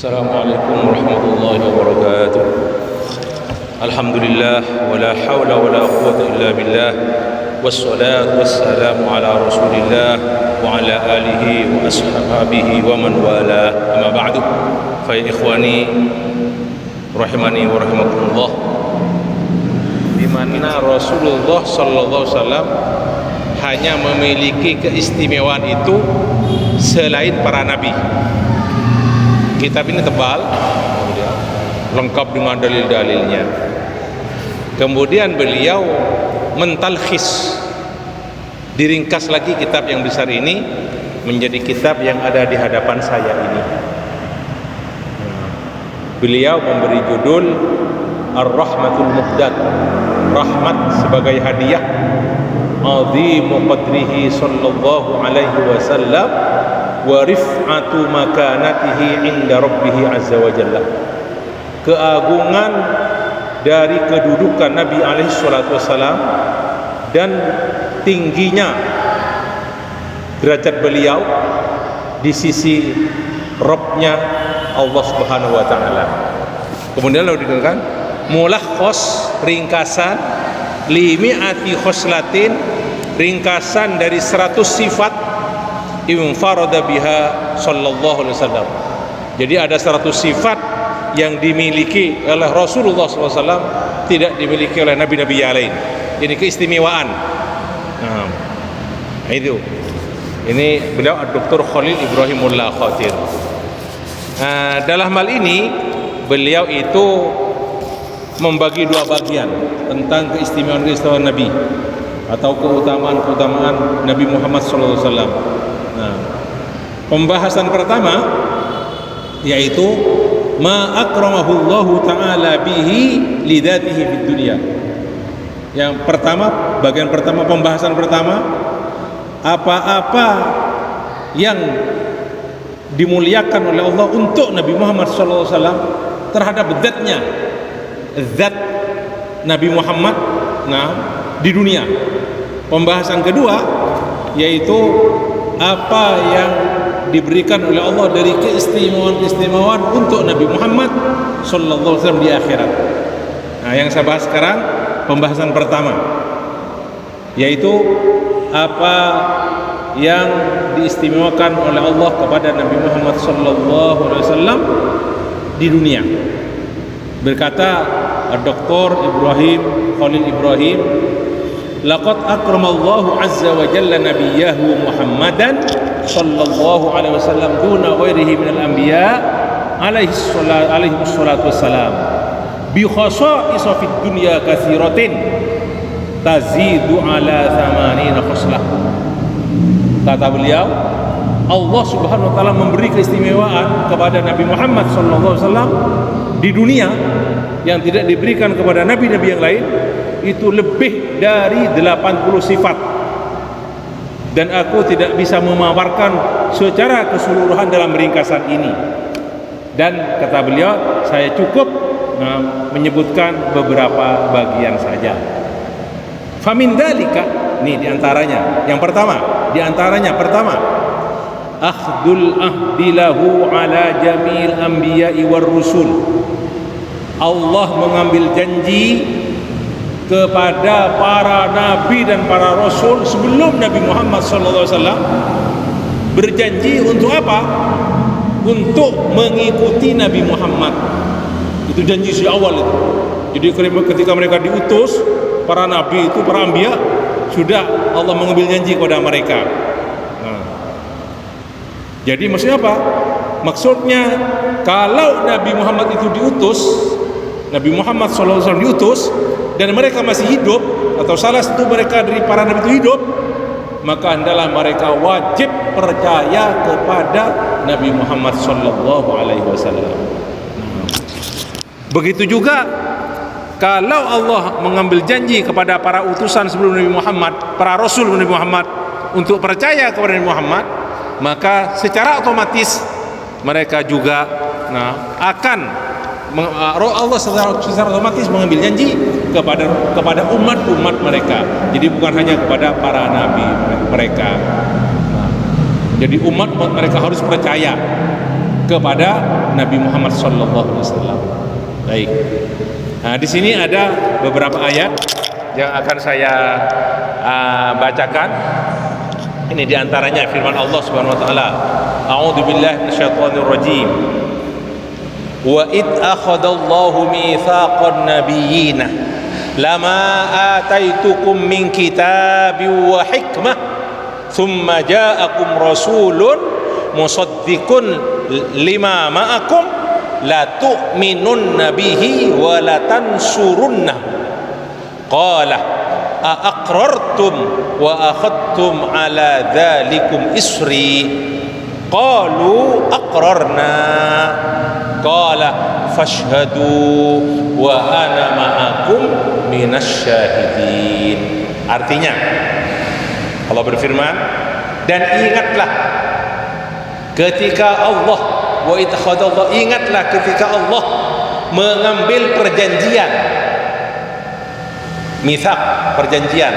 Assalamualaikum warahmatullahi wabarakatuh. Alhamdulillah wala haula wala quwwata illa billah. Wassalatu wassalamu ala Rasulillah wa ala alihi wa ashabihi wa man wala. Amma ba'du. Fa ya ikhwani rahimani wa rahimakumullah. Di mana Rasulullah sallallahu alaihi wasallam hanya memiliki keistimewaan itu selain para nabi. Kitab ini tebal, lengkap dengan dalil-dalilnya. Kemudian beliau mentalkhis, diringkas lagi kitab yang besar ini menjadi kitab yang ada di hadapan saya ini. Beliau memberi judul Ar-Rahmatul Muhdad, rahmat sebagai hadiah, azimu qadrihi sallallahu alaihi wasallam wa rif'atu makanatihi inda rabbih azza wa jalla. Keagungan dari kedudukan Nabi alaihi salatu wasallam dan tingginya derajat beliau di sisi Rabb-nya Allah Subhanahu wa taala. Kemudian lalu dikatakan mulakhos, ringkasan limi'ati khoslatin, ringkasan dari 100 sifat infarada biha sallallahu alaihi wasallam. Jadi ada 100 sifat yang dimiliki oleh Rasulullah SAW, tidak dimiliki oleh nabi-nabi yang lain. Ini keistimewaan. Nah, itu. Ini beliau Dr. Khalil Ibrahimullah Khatir. Dalam hal ini beliau itu membagi dua bagian tentang keistimewaan Nabi atau keutamaan Nabi Muhammad SAW. Nah, pembahasan pertama yaitu ma akramahullahu ta'ala bihi lidatihi fid dunya. Yang pertama, bagian pertama, pembahasan pertama, apa-apa yang dimuliakan oleh Allah untuk Nabi Muhammad SAW terhadap zatnya, zat Nabi Muhammad di dunia. Pembahasan kedua yaitu apa yang diberikan oleh Allah dari keistimewaan untuk Nabi Muhammad sallallahu alaihi wasallam di akhirat. Nah, yang saya bahas sekarang pembahasan pertama yaitu apa yang diistimewakan oleh Allah kepada Nabi Muhammad sallallahu alaihi wasallam di dunia. Berkata Dr. Ibrahim Khalil Ibrahim, laqad akramallahu azza wa jalla nabiyahu Muhammadan sallallahu alaihi wasallam duna ghairihi minal anbiya alaihi salatu wassalam bi khasa'is fid dunya katsiratin tazidu ala 80 khoslah. Kata beliau, Allah Subhanahu wa taala memberi keistimewaan kepada Nabi Muhammad sallallahu alaihi wasallam di dunia yang tidak diberikan kepada nabi-nabi yang lain, itu lebih dari 80 sifat, dan aku tidak bisa memaparkan secara keseluruhan dalam ringkasan ini. Dan kata beliau, saya cukup menyebutkan beberapa bagian saja. Famin dalika, ini diantaranya. Yang pertama, akhdul ahdi lahu ala jamil anbiya'i war rusul. Allah mengambil janji kepada para nabi dan para rasul sebelum Nabi Muhammad SAW, berjanji untuk apa? Untuk mengikuti Nabi Muhammad. Itu janji sejak awal itu. Jadi ketika mereka diutus, para nabi itu, para anbiya, sudah Allah mengambil janji kepada mereka. Jadi maksudnya apa? Maksudnya kalau Nabi Muhammad itu diutus, Nabi Muhammad SAW diutus dan mereka masih hidup, atau salah satu mereka dari para nabi itu hidup, maka hendaklah mereka wajib percaya kepada Nabi Muhammad SAW. Begitu juga kalau Allah mengambil janji kepada para utusan sebelum Nabi Muhammad, para rasul Nabi Muhammad, untuk percaya kepada Nabi Muhammad, maka secara otomatis mereka juga akan Allah secara otomatis mengambil janji kepada umat-umat mereka. Jadi bukan hanya kepada para nabi mereka. Jadi umat mereka harus percaya kepada Nabi Muhammad sallallahu alaihi wasallam. Baik. Nah, di sini ada beberapa ayat yang akan saya bacakan. Ini diantaranya firman Allah Subhanahu Wa Taala. A'udzu billahi minasyaitonir rajim. Wa id akhadallahu mitsaqan nabiyyina lama ataitukum min kitabin wa hikmah thumma ja'akum rasulun musaddiqun lima ma'akum la tu'minunna bihi wa la tansurunnahu qala aqrartum wa akhadtum ala dzalikum isri qalu aqrarna qala fashhadu wa ana ma'akum minasyahidin. Artinya Allah berfirman, dan ingatlah ketika Allah wa ittakhadallah, ingatlah ketika Allah mengambil perjanjian, mitsaq, perjanjian,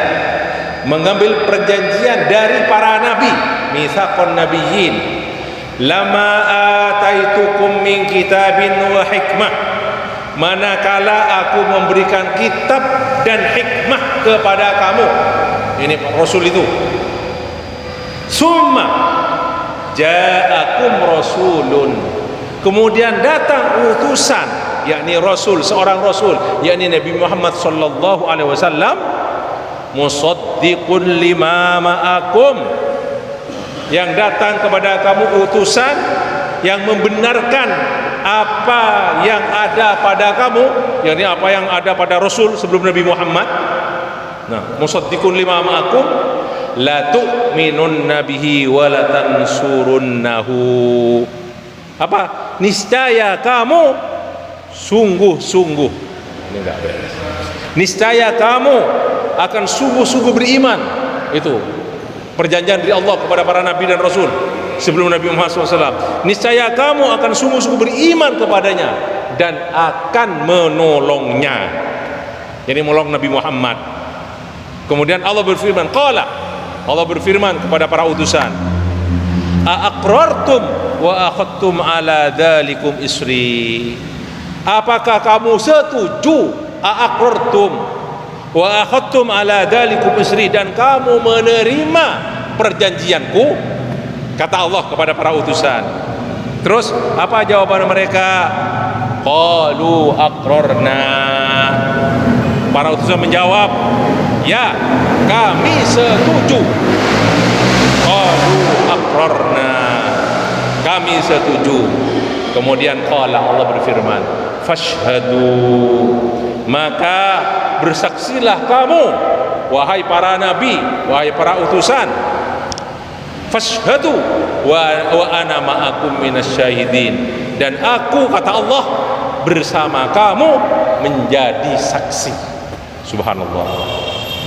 mengambil perjanjian dari para nabi, mitsaqun nabiyyin, lama ataitukum min kitabin wa hikmah, manakala aku memberikan kitab dan hikmah kepada kamu, ini Rasul itu, summa ja'akum rasulun, kemudian datang utusan, yakni Rasul, seorang Rasul, yakni Nabi Muhammad sallallahu alaihi wasallam, musaddiqun lima ma'akum, yang datang kepada kamu utusan yang membenarkan apa yang ada pada kamu, yakni apa yang ada pada Rasul sebelum Nabi Muhammad. Nah, musaddiqun lima ma'akum la tu'minunna bihi wa la tansurunnahu. Apa? Niscaya kamu sungguh-sungguh, ini enggak beres, niscaya kamu akan sungguh-sungguh beriman. Itu perjanjian dari Allah kepada para nabi dan rasul sebelum Nabi Muhammad SAW. Niscaya kamu akan sungguh-sungguh beriman kepadanya dan akan menolongnya, jadi menolong Nabi Muhammad. Kemudian Allah berfirman, qala, Allah berfirman kepada para utusan, aqrartum wa akhadtum ala dzalikum isri, apakah kamu setuju, aqrartum wa akhadtum ala dzalikum isri, dan kamu menerima perjanjianku, kata Allah kepada para utusan. Terus apa jawaban mereka? Qalu aqrarna, para utusan menjawab, ya, kami setuju. Qalu aqrarna, kami setuju. Kemudian qala, Allah berfirman, fashhadu, maka bersaksilah kamu, wahai para nabi, wahai para utusan. Fashhadu wa ana ma'akum minasyahidin, dan aku, kata Allah, bersama kamu menjadi saksi. Subhanallah.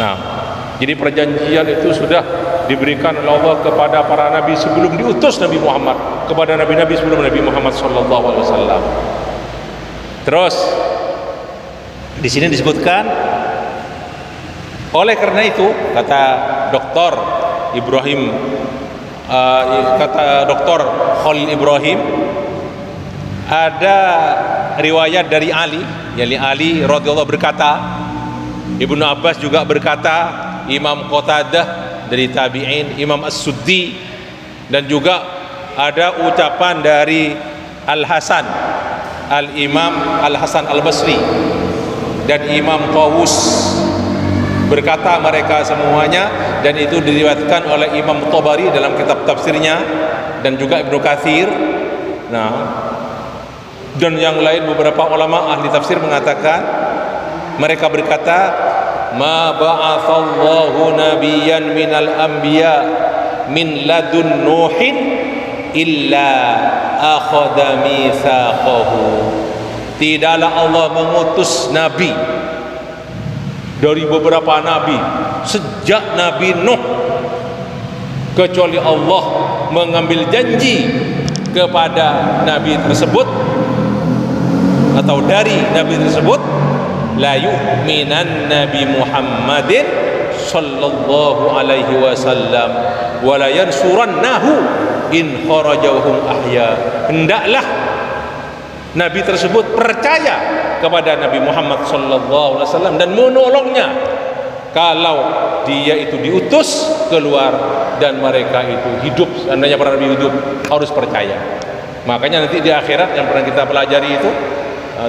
Nah, jadi perjanjian itu sudah diberikan oleh Allah kepada para nabi sebelum diutus Nabi Muhammad, kepada nabi-nabi sebelum Nabi Muhammad sallallahu alaihi wasallam. Terus di sini disebutkan, oleh karena itu, kata Dr. Ibrahim, kata Dr. Khalil Ibrahim, ada riwayat dari Ali, yakni Ali radhiyallahu berkata, Ibnu Abbas juga berkata, Imam Qatadah dari tabi'in, Imam As-Suddi, dan juga ada ucapan dari Al-Hasan, Al-Imam Al-Hasan Al-Basri, dan Imam Tawus, berkata mereka semuanya, dan itu diriwayatkan oleh Imam Tabari dalam kitab tafsirnya, dan juga Ibnu Katsir. Nah, dan yang lain, beberapa ulama ahli tafsir mengatakan, mereka berkata, ma ba'atsallahu nabiyyan minal anbiya min ladun nuhin illa akhadha mitsaqahu, tidaklah Allah mengutus nabi dari beberapa nabi sejak Nabi Nuh, kecuali Allah mengambil janji kepada nabi tersebut atau dari nabi tersebut, la yu'minan Nabi Muhammadin sallallahu alaihi wasallam wa la yansurannahu in kharajahum ahya, hendaklah nabi tersebut percaya kepada Nabi Muhammad sallallahu alaihi wasallam dan menolongnya kalau dia itu diutus keluar dan mereka itu hidup. Seandainya para nabi hidup, harus percaya. Makanya nanti di akhirat yang pernah kita pelajari itu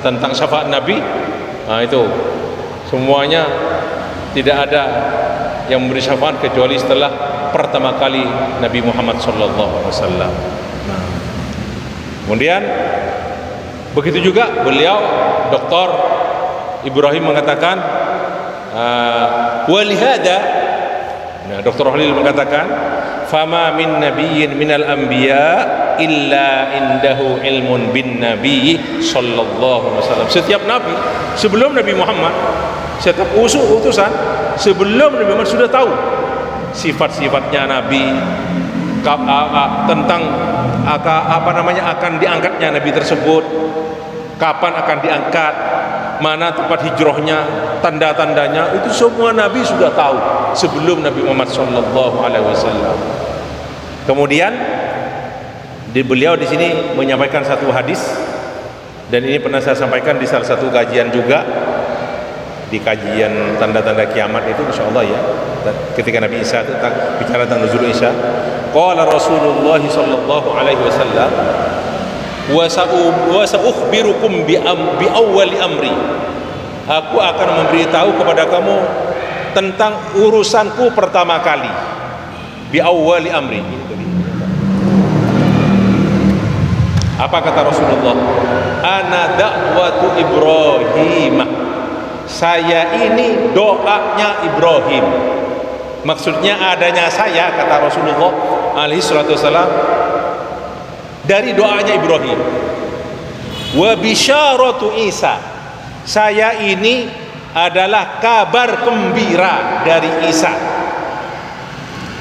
tentang syafaat nabi, itu semuanya tidak ada yang memberi syafaat kecuali setelah pertama kali Nabi Muhammad sallallahu alaihi wasallam. Kemudian begitu juga beliau Dr. Ibrahim mengatakan walihada, Dr. Khalil mengatakan fama min nabiyyin minal anbiya illa indahu ilmun bin nabi sallallahu alaihi wasallam. Setiap nabi sebelum Nabi Muhammad, setiap utusan sebelum Nabi Muhammad sudah tahu sifat-sifatnya nabi, tentang akan diangkatnya nabi tersebut, kapan akan diangkat, mana tempat hijrahnya, tanda-tandanya, itu semua nabi sudah tahu sebelum Nabi Muhammad sallallahu alaihi wasallam. Kemudian beliau di sini menyampaikan satu hadis, dan ini pernah saya sampaikan di salah satu kajian juga, di kajian tanda-tanda kiamat itu insyaallah ya, ketika Nabi Isa itu bicara tentang nuzul Isa. Qala Rasulullah sallallahu alaihi wasallam wa sa'ukhbirukum bi awwali amri, aku akan memberitahu kepada kamu tentang urusanku pertama kali. Bi awwali amri, apa kata Rasulullah? Ana da'watu Ibrahim, saya ini doanya Ibrahim. Maksudnya adanya saya, kata Rasulullah alaihi salatu wasalam, dari doanya Ibrahim. Wa bisyaratu Isa, saya ini adalah kabar gembira dari Isa.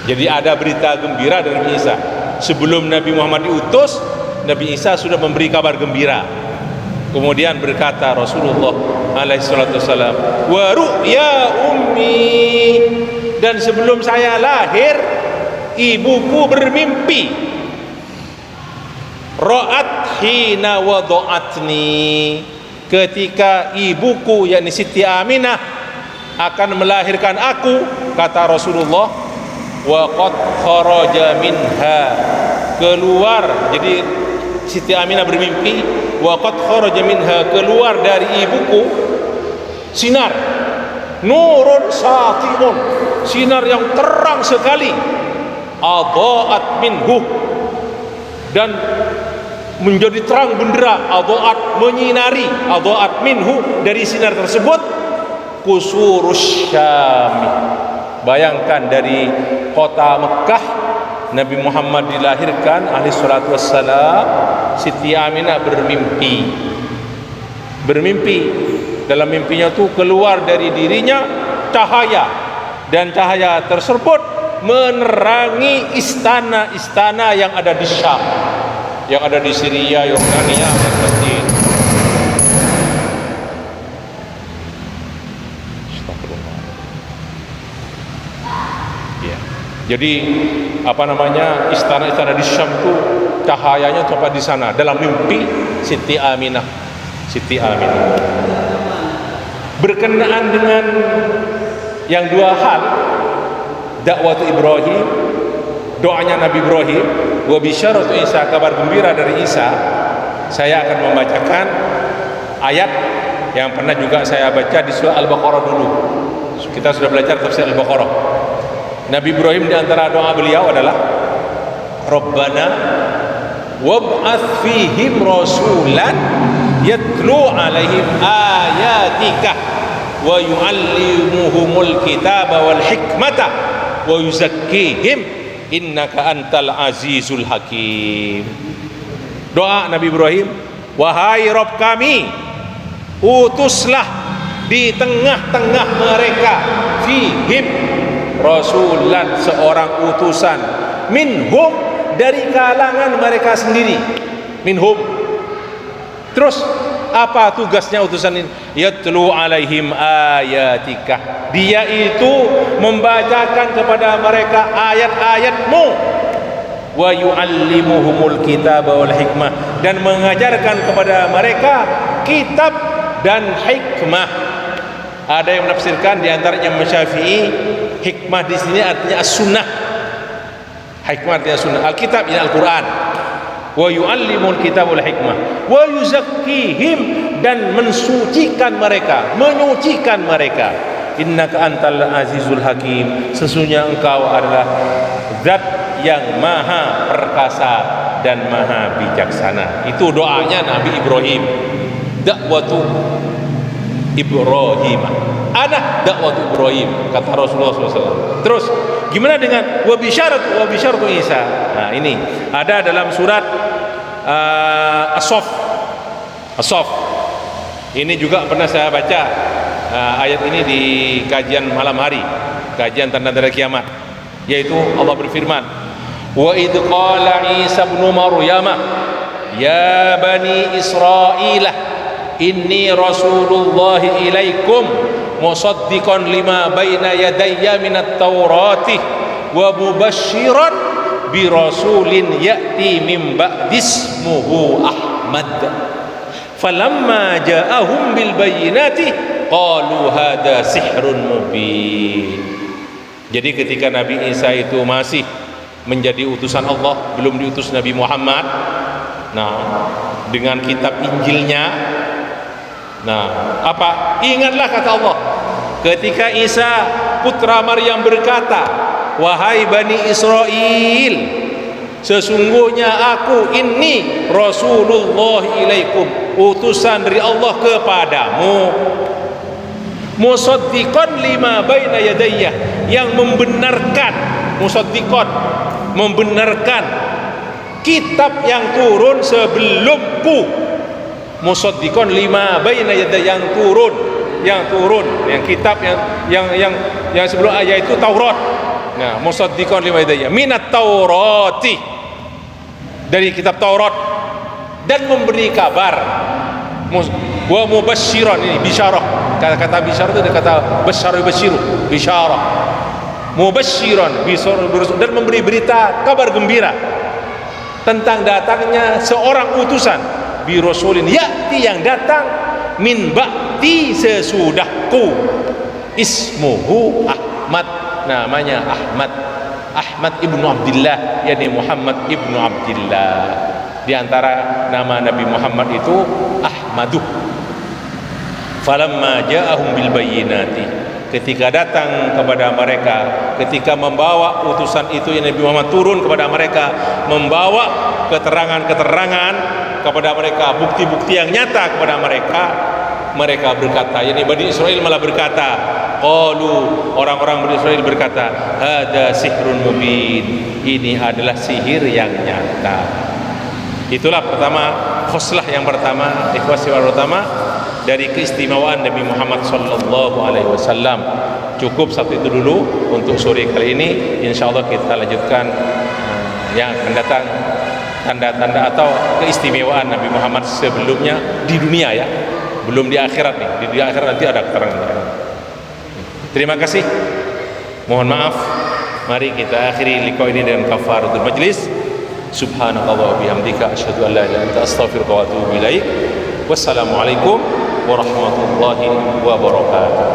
Jadi ada berita gembira dari Isa. Sebelum Nabi Muhammad diutus, Nabi Isa sudah memberi kabar gembira. Kemudian berkata Rasulullah alaihi salatu wasalam, wa ru'ya ummi, dan sebelum saya lahir ibuku bermimpi. Ra'at hina wada'atni, ketika ibuku yakni Siti Aminah akan melahirkan aku, kata Rasulullah, wa qad kharaja minha, keluar. Jadi Siti Aminah bermimpi, wa qad kharaja minha, keluar dari ibuku sinar, nurun sati'un, sinar yang terang sekali, adha'at minhu, dan menjadi terang benderang, adha'at menyinari, adha'at minhu, dari sinar tersebut, kusurus Syam. Bayangkan dari kota Mekah Nabi Muhammad dilahirkan alaihi salatu wassalam, Siti Aminah bermimpi. Dalam mimpinya itu keluar dari dirinya cahaya, dan cahaya tersebut menerangi istana-istana yang ada di Syam, yang ada di Syria, Yordania, dan Palestina. Ya. Jadi istana-istana di Syam itu cahayanya tepat di sana dalam mimpi Siti Aminah. Berkenaan dengan yang dua hal, dakwatu Ibrahim, doanya Nabi Ibrahim, wa bisyaratu Isa, kabar gembira dari Isa, saya akan membacakan ayat yang pernah juga saya baca di surah Al-Baqarah dulu. Kita sudah belajar tafsir Al-Baqarah. Nabi Ibrahim di antara doa beliau adalah Rabbana wab'ats fihim rasulan yatlu alaihim ayatika wa yu'allimuhumul kitaba wal hikmata wa yuzakkihim innaka antal azizul hakim. Doa Nabi Ibrahim, wahai Rabb kami, utuslah di tengah-tengah mereka fihim rasulan, seorang utusan, minhum, dari kalangan mereka sendiri, minhum. Terus apa tugasnya utusan ini? Yatlu alaihim ayatika, dia itu membacakan kepada mereka ayat-ayatmu. wa yu'allimuhumul kitaba wal hikmah, dan mengajarkan kepada mereka kitab dan hikmah. Ada yang menafsirkan di antaranya Imam Syafi'i, hikmah di sini artinya as-sunnah. Hikmah artinya sunnah. Alkitab ini Al-Qur'an. Wa yu'allimul kitab wal hikmah wa yuzakkihim, dan mensucikan mereka, menyucikan mereka. Innaka antal azizul hakim, sesungguhnya engkau adalah zat yang maha perkasa dan maha bijaksana. Itu doanya Nabi Ibrahim. Dakwatu Ibrahim, ana dakwatu Ibrahim, kata Rasulullah SAW. Terus gimana dengan wa bisyaratu Isa? Nah, ini ada dalam surat As-Saff. Ini juga pernah saya baca ayat ini di kajian malam hari, kajian tanda-tanda kiamat, yaitu Allah berfirman, wa idh qala Isa ibn Maryam ya bani Israil inni rasulullahi ilaikum musaddiqan lima baina yadayya minat taurati wa mubasysyiran bi rasulin ya'ti min ba'di ismuhu Ahmad. Falamma ja'ahum bil bayyinati qalu hadza sihrun mubin. Jadi ketika Nabi Isa itu masih menjadi utusan Allah, belum diutus Nabi Muhammad, nah dengan kitab Injilnya, nah apa? Ingatlah kata Allah, ketika Isa putra Maryam berkata, wahai Bani Israel, sesungguhnya aku ini Rasulullah ilaikum, utusan dari Allah kepadamu, musaddiqan lima baina yadayya, yang membenarkan, musaddiqan, membenarkan kitab yang turun sebelumku. Musaddiqan lima baina yadayya, yang turun, yang kitab yang sebelum ayat itu Taurat. Nah, musaddiqan lima yadayya minat Taurati, dari kitab Taurat, dan memberi kabar. Wa mubasysyiran, ini bisyarah. Kata bisyarah itu kata basyara yubasyiru, bisyarah. Mubasysyiran, dan memberi berita, kabar gembira tentang datangnya seorang utusan, bi rasulin ya'ti, yang datang min ba'di, sesudahku, ismuhu Ahmad, namanya Ahmad ibnu Abdillah, yakni Muhammad ibnu Abdillah. Di antara nama Nabi Muhammad itu Ahmadu. Falamma ja'ahum bil bayyinati, ketika datang kepada mereka, ketika membawa utusan itu yang Nabi Muhammad turun kepada mereka, membawa keterangan-keterangan kepada mereka, bukti-bukti yang nyata kepada mereka, mereka berkata, yakni Bani Israel malah berkata, qalu, orang-orang Bani Israel berkata, hada sihrun mubin, ini adalah sihir yang nyata. Itulah pertama, khoslah yang pertama, ikhwas yang pertama dari keistimewaan Nabi Muhammad sallallahu alaihi wasallam. Cukup satu itu dulu untuk sore kali ini. Insyaallah kita lanjutkan yang akan datang, tanda-tanda atau keistimewaan Nabi Muhammad sebelumnya di dunia, ya, belum di akhirat nih. Di akhirat nanti ada keterangan. Terima kasih, mohon maaf. Mari kita akhiri liqa ini dengan kafaratul majlis. Subhanallah wa bihamdika, asyhadu an la ilaha illa anta, astaghfiruka wa atubu ilaik. Wassalamualaikum warahmatullahi wabarakatuh.